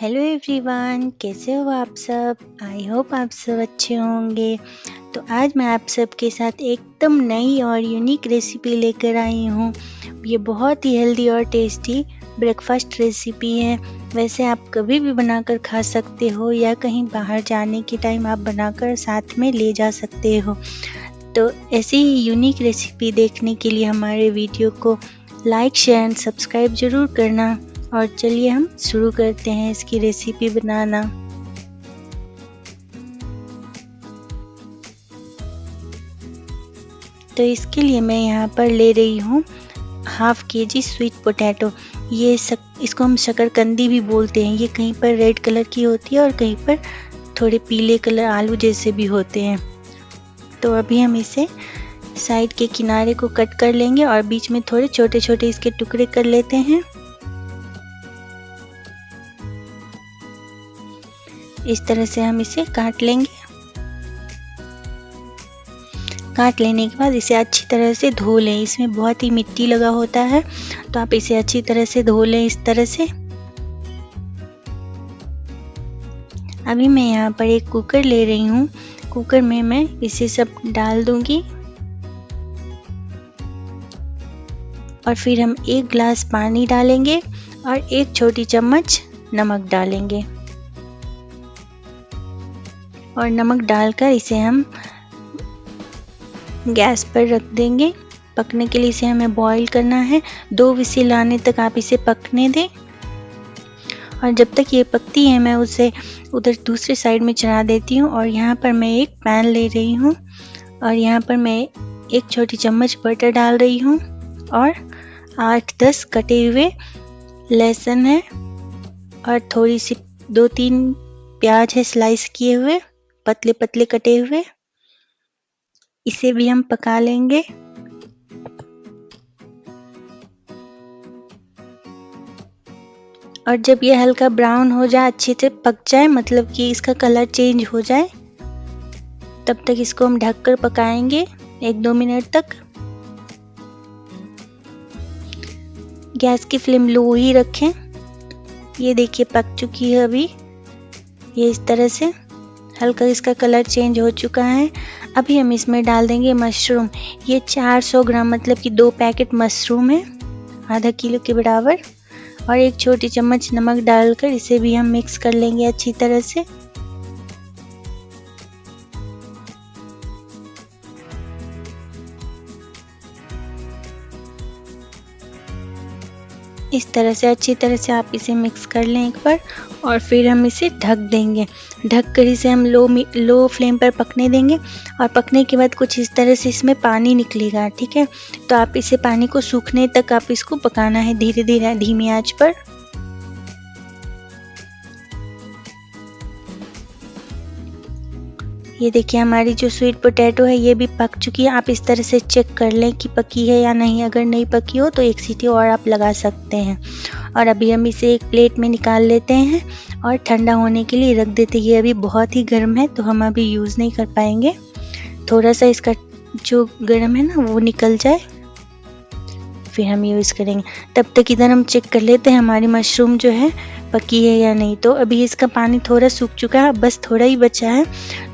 Hello everyone, कैसे हो आप सब। आई होप आप सब अच्छे होंगे। तो आज मैं आप सबके साथ एकदम नई और यूनिक रेसिपी लेकर आई हूँ। ये बहुत ही हेल्दी और टेस्टी ब्रेकफास्ट रेसिपी है। वैसे आप कभी भी बनाकर खा सकते हो या कहीं बाहर जाने के टाइम आप बनाकर साथ में ले जा सकते हो। तो ऐसी ही यूनिक रेसिपी देखने के लिए हमारे वीडियो को लाइक, शेयर एंड सब्सक्राइब ज़रूर करना। और चलिए हम शुरू करते हैं इसकी रेसिपी बनाना। तो इसके लिए मैं यहाँ पर ले रही हूँ हाफ केजी स्वीट पोटैटो। इसको हम शकरकंदी भी बोलते हैं। ये कहीं पर रेड कलर की होती है और कहीं पर थोड़े पीले कलर आलू जैसे भी होते हैं। तो अभी हम इसे साइड के किनारे को कट कर लेंगे और बीच में थोड़े छोटे छोटे इसके टुकड़े कर लेते हैं। इस तरह से हम इसे काट लेंगे। काट लेने के बाद इसे अच्छी तरह से धो लें। इसमें बहुत ही मिट्टी लगा होता है, तो आप इसे अच्छी तरह से धो लें इस तरह से। अभी मैं यहाँ पर एक कुकर ले रही हूँ। कुकर में मैं इसे सब डाल दूंगी और फिर हम 1 गिलास पानी डालेंगे और 1 छोटी चम्मच नमक डालेंगे। और नमक डालकर इसे हम गैस पर रख देंगे पकने के लिए। इसे हमें बॉईल करना है। 2 विसिल आने तक आप इसे पकने दें। और जब तक ये पकती है मैं उसे उधर दूसरे साइड में चढ़ा देती हूँ। और यहाँ पर मैं एक पैन ले रही हूँ और यहाँ पर मैं 1 छोटी चम्मच बटर डाल रही हूँ और 8-10 कटे हुए लहसुन है और थोड़ी सी 2-3 प्याज है स्लाइस किए हुए, पतले पतले कटे हुए। इसे भी हम पका लेंगे। और जब ये हल्का ब्राउन हो जाए, अच्छे से पक जाए, मतलब कि इसका कलर चेंज हो जाए, तब तक इसको हम ढककर पकाएंगे 1-2 मिनट तक। गैस की फ्लेम लो ही रखें। ये देखिए पक चुकी है अभी। ये इस तरह से हल्का इसका कलर चेंज हो चुका है। अभी हम इसमें डाल देंगे मशरूम। ये 400 ग्राम, मतलब कि 2 पैकेट मशरूम है, आधा किलो के बराबर। और 1 छोटी चम्मच नमक डालकर इसे भी हम मिक्स कर लेंगे अच्छी तरह से। इस तरह से अच्छी तरह से आप इसे मिक्स कर लें एक बार और फिर हम इसे ढक देंगे। ढक कर इसे हम लो फ्लेम पर पकने देंगे। और पकने के बाद कुछ इस तरह से इसमें पानी निकलेगा, ठीक है। तो आप इसे पानी को सूखने तक आप इसको पकाना है धीरे धीरे धीमी आंच पर। ये देखिए हमारी जो स्वीट पोटैटो है ये भी पक चुकी है। आप इस तरह से चेक कर लें कि पकी है या नहीं। अगर नहीं पकी हो तो 1 सीटी और आप लगा सकते हैं। और अभी हम इसे एक प्लेट में निकाल लेते हैं और ठंडा होने के लिए रख देते हैं। ये अभी बहुत ही गर्म है तो हम अभी यूज़ नहीं कर पाएंगे। थोड़ा सा इसका जो गर्म है ना वो निकल जाए फिर हम यूज़ करेंगे। तब तक इधर हम चेक कर लेते हैं हमारी मशरूम जो है पकी है या नहीं। तो अभी इसका पानी थोड़ा सूख चुका है, बस थोड़ा ही बचा है।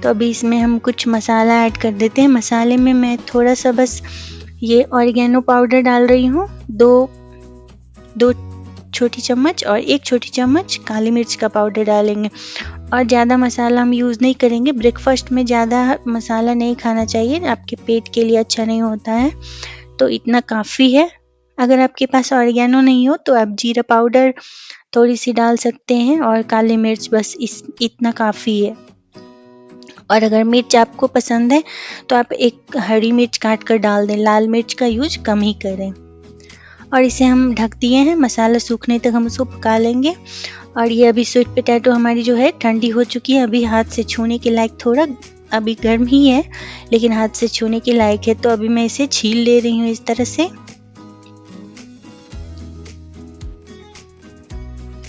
तो अभी इसमें हम कुछ मसाला ऐड कर देते हैं। मसाले में मैं थोड़ा सा बस ये ऑरिगेनो पाउडर डाल रही हूँ, 2 छोटी चम्मच, और 1 छोटी चम्मच काली मिर्च का पाउडर डालेंगे। और ज़्यादा मसाला हम यूज़ नहीं करेंगे। ब्रेकफास्ट में ज़्यादा मसाला नहीं खाना चाहिए, आपके पेट के लिए अच्छा नहीं होता है। तो इतना काफ़ी है। अगर आपके पास ऑरिगेनो नहीं हो तो आप जीरा पाउडर थोड़ी सी डाल सकते हैं और काली मिर्च, बस इतना काफ़ी है। और अगर मिर्च आपको पसंद है तो आप 1 हरी मिर्च काट कर डाल दें। लाल मिर्च का यूज कम ही करें। और इसे हम ढक दिए हैं। मसाला सूखने तक हम उसको पका लेंगे। और ये अभी स्वीट पोटैटो हमारी जो है ठंडी हो चुकी है। अभी हाथ से छूने के लायक, थोड़ा अभी गर्म ही है लेकिन हाथ से छूने के लायक है। तो अभी मैं इसे छील ले रही हूँ इस तरह से।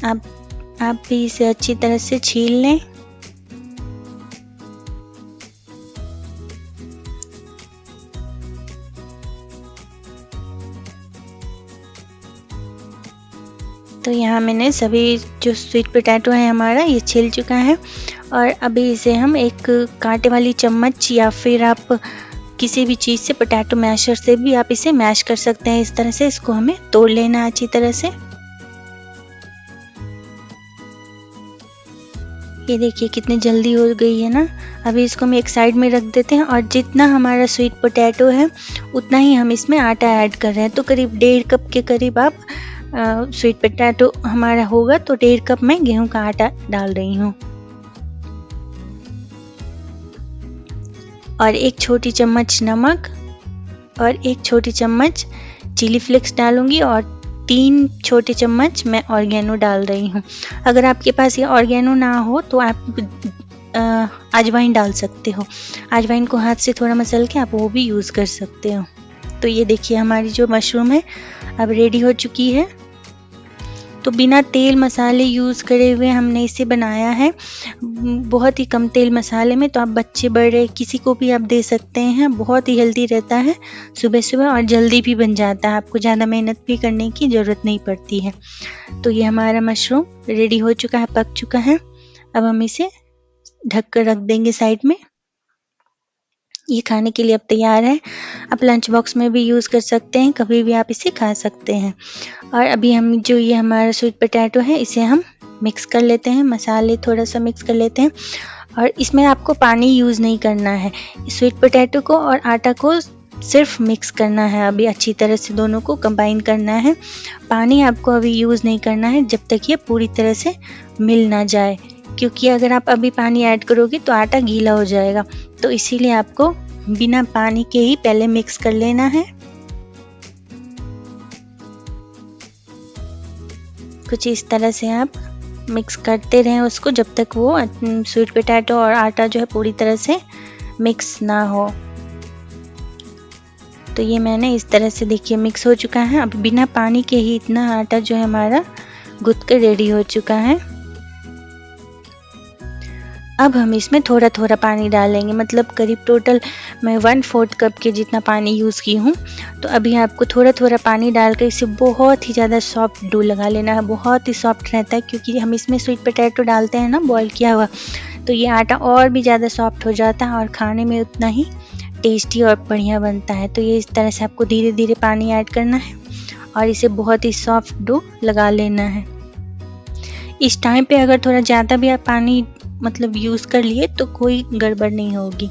आप भी इसे अच्छी तरह से छील लें। तो यहाँ मैंने सभी जो स्वीट पोटैटो है हमारा ये छिल चुका है और अभी इसे हम एक कांटे वाली चम्मच या फिर आप किसी भी चीज़ से पोटैटो मैशर से भी आप इसे मैश कर सकते हैं। इस तरह से इसको हमें तोड़ लेना है अच्छी तरह से। ये देखिए कितनी जल्दी हो गई है ना। अभी इसको हम एक साइड में रख देते हैं और जितना हमारा स्वीट पोटैटो है उतना ही हम इसमें आटा ऐड कर रहे हैं। तो करीब 1.5 कप के करीब आप स्वीट पोटैटो हमारा होगा तो 1.5 कप मैं गेहूं का आटा डाल रही हूँ। और 1 छोटी चम्मच नमक और 1 छोटी चम्मच चिली फ्लेक्स डालूंगी और 3 छोटे चम्मच मैं ऑर्गेनो डाल रही हूँ। अगर आपके पास ये ऑर्गेनो ना हो तो आप अजवाइन डाल सकते हो। अजवाइन को हाथ से थोड़ा मसल के आप वो भी यूज़ कर सकते हो। तो ये देखिए हमारी जो मशरूम है अब रेडी हो चुकी है। तो बिना तेल मसाले यूज़ करे हुए हमने इसे बनाया है, बहुत ही कम तेल मसाले में। तो आप बच्चे बड़े किसी को भी आप दे सकते हैं। बहुत ही हेल्दी रहता है सुबह सुबह और जल्दी भी बन जाता है, आपको ज़्यादा मेहनत भी करने की ज़रूरत नहीं पड़ती है। तो ये हमारा मशरूम रेडी हो चुका है, पक चुका है। अब हम इसे ढक कर रख देंगे साइड में। ये खाने के लिए अब तैयार है। आप लंच बॉक्स में भी यूज़ कर सकते हैं, कभी भी आप इसे खा सकते हैं। और अभी हम जो ये हमारा स्वीट पोटैटो है इसे हम मिक्स कर लेते हैं, मसाले थोड़ा सा मिक्स कर लेते हैं। और इसमें आपको पानी यूज़ नहीं करना है, स्वीट पोटैटो को और आटा को सिर्फ मिक्स करना है। अभी अच्छी तरह से दोनों को कंबाइन करना है। पानी आपको अभी यूज़ नहीं करना है जब तक ये पूरी तरह से मिल ना जाए, क्योंकि अगर आप अभी पानी ऐड करोगे तो आटा गीला हो जाएगा। तो इसीलिए आपको बिना पानी के ही पहले मिक्स कर लेना है। कुछ इस तरह से आप मिक्स करते रहें उसको जब तक वो स्वीट पोटैटो और आटा जो है पूरी तरह से मिक्स ना हो। तो ये मैंने इस तरह से देखिए मिक्स हो चुका है। अब बिना पानी के ही इतना आटा जो है हमारा गूंथ कर रेडी हो चुका है। अब हम इसमें थोड़ा थोड़ा पानी डालेंगे, मतलब करीब टोटल मैं 1/4 कप के जितना पानी यूज़ की हूँ। तो अभी आपको थोड़ा थोड़ा पानी डालकर इसे बहुत ही ज़्यादा सॉफ्ट डो लगा लेना है। बहुत ही सॉफ्ट रहता है क्योंकि हम इसमें स्वीट पोटैटो डालते हैं ना बॉईल किया हुआ, तो ये आटा और भी ज़्यादा सॉफ्ट हो जाता है और खाने में उतना ही टेस्टी और बढ़िया बनता है। तो ये इस तरह से आपको धीरे धीरे पानी ऐड करना है और इसे बहुत ही सॉफ्ट डो लगा लेना है। इस टाइम पे अगर थोड़ा ज़्यादा भी आप पानी मतलब यूज़ कर लिए तो कोई गड़बड़ नहीं होगी,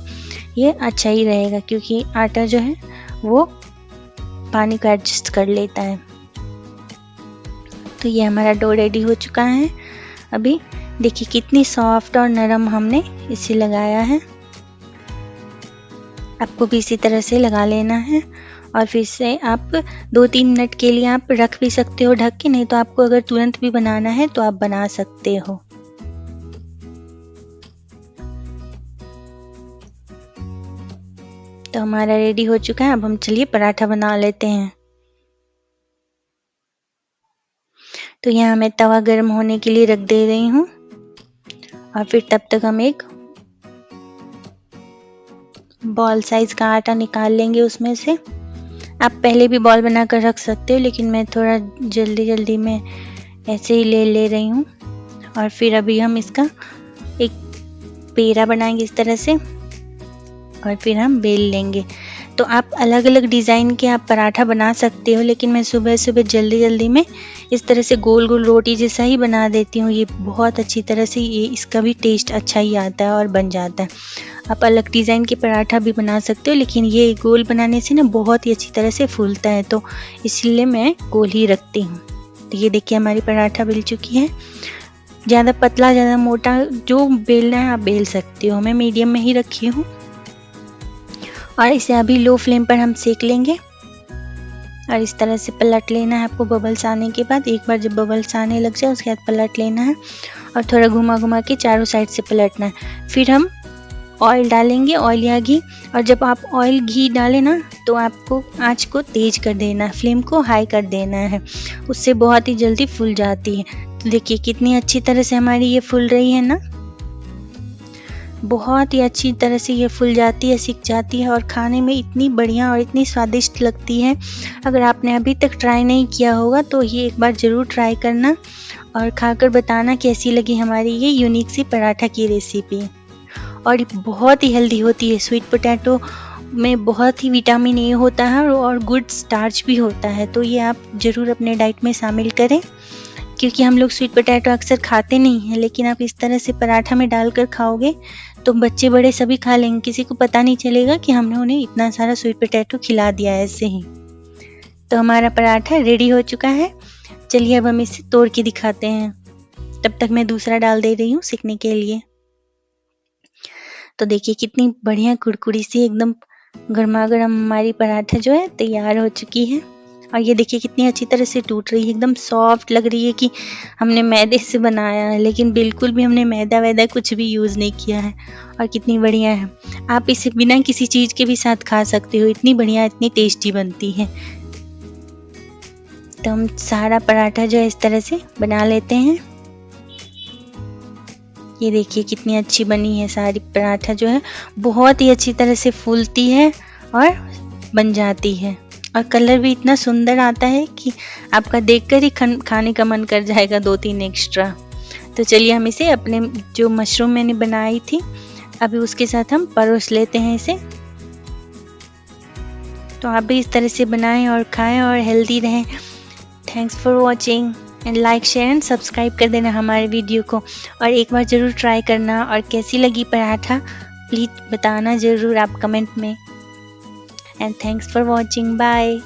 ये अच्छा ही रहेगा क्योंकि आटा जो है वो पानी को एडजस्ट कर लेता है। तो ये हमारा डो रेडी हो चुका है। अभी देखिए कितनी सॉफ्ट और नरम हमने इसे लगाया है। आपको भी इसी तरह से लगा लेना है और फिर से आप 2-3 मिनट के लिए आप रख भी सकते हो ढक के, नहीं तो आपको अगर तुरंत भी बनाना है तो आप बना सकते हो। तो हमारा रेडी हो चुका है। अब हम चलिए पराठा बना लेते हैं। तो यहाँ मैं तवा गर्म होने के लिए रख दे रही हूँ और फिर तब तक हम एक बॉल साइज का आटा निकाल लेंगे उसमें से। आप पहले भी बॉल बनाकर रख सकते हो, लेकिन मैं थोड़ा जल्दी में ऐसे ही ले रही हूँ। और फिर अभी हम इसका एक पेड़ा बनाएंगे इस तरह से और फिर हम बेल लेंगे। तो आप अलग अलग डिज़ाइन के आप पराठा बना सकते हो, लेकिन मैं सुबह सुबह जल्दी में इस तरह से गोल गोल रोटी जैसा ही बना देती हूँ। ये बहुत अच्छी तरह से ये इसका भी टेस्ट अच्छा ही आता है और बन जाता है। आप अलग डिज़ाइन के पराठा भी बना सकते हो, लेकिन ये गोल बनाने से ना बहुत ही अच्छी तरह से फूलता है, तो इसलिए मैं गोल ही रखती हूँ। तो ये देखिए हमारी पराठा बेल चुकी है। ज़्यादा पतला ज़्यादा मोटा जो बेलना है आप बेल सकते हो। मैं मीडियम में ही रखी हूँ और इसे अभी लो फ्लेम पर हम सेक लेंगे और इस तरह से पलट लेना है आपको बबल्स आने के बाद। एक बार जब बबल्स आने लग जाए उसके बाद पलट लेना है और थोड़ा घुमा के चारों साइड से पलटना है। फिर हम ऑयल डालेंगे, ऑयल या घी। और जब आप ऑयल घी डालें ना तो आपको आँच को तेज़ कर देना है, फ्लेम को हाई कर देना है, उससे बहुत ही जल्दी फूल जाती है। तो देखिए कितनी अच्छी तरह से हमारी ये फूल रही है ना। बहुत ही अच्छी तरह से ये फूल जाती है, सिक जाती है और खाने में इतनी बढ़िया और इतनी स्वादिष्ट लगती है। अगर आपने अभी तक ट्राई नहीं किया होगा तो ये एक बार ज़रूर ट्राई करना और खाकर बताना कैसी लगी हमारी ये यूनिक सी पराठा की रेसिपी। और बहुत ही हेल्दी होती है। स्वीट पोटैटो में बहुत ही विटामिन ए होता है और गुड स्टार्च भी होता है, तो ये आप ज़रूर अपने डाइट में शामिल करें। क्योंकि हम लोग स्वीट पोटैटो अक्सर खाते नहीं हैं, लेकिन आप इस तरह से पराठा में डालकर खाओगे तो बच्चे बड़े सभी खा लेंगे, किसी को पता नहीं चलेगा कि हमने उन्हें इतना सारा स्वीट पोटैटो खिला दिया है ऐसे ही। तो हमारा पराठा रेडी हो चुका है। चलिए अब हम इसे तोड़ के दिखाते हैं। तब तक मैं दूसरा डाल दे रही हूँ सेकने के लिए। तो देखिए कितनी बढ़िया कुरकुरी सी एकदम गर्मा गर्म हमारी पराठा जो है तैयार हो चुकी है। और ये देखिए कितनी अच्छी तरह से टूट रही है, एकदम सॉफ्ट लग रही है कि हमने मैदे से बनाया है, लेकिन बिल्कुल भी हमने मैदा वैदा कुछ भी यूज़ नहीं किया है। और कितनी बढ़िया है, आप इसे बिना किसी चीज़ के भी साथ खा सकते हो, इतनी बढ़िया इतनी टेस्टी बनती है। तो हम सारा पराठा जो है इस तरह से बना लेते हैं। ये देखिए कितनी अच्छी बनी है सारी पराठा जो है, बहुत ही अच्छी तरह से फूलती है और बन जाती है। और कलर भी इतना सुंदर आता है कि आपका देखकर ही खाने का मन कर जाएगा 2-3 एक्स्ट्रा। तो चलिए हम इसे अपने जो मशरूम मैंने बनाई थी अभी उसके साथ हम परोस लेते हैं इसे। तो आप भी इस तरह से बनाएं और खाएं और हेल्दी रहें। Thanks for watching and like share and subscribe कर देना हमारे वीडियो को, और एक बार ज़रूर ट्राई करना। और कैसी लगी पराठा प्लीज़ बताना ज़रूर आप कमेंट में। And thanks for watching, bye.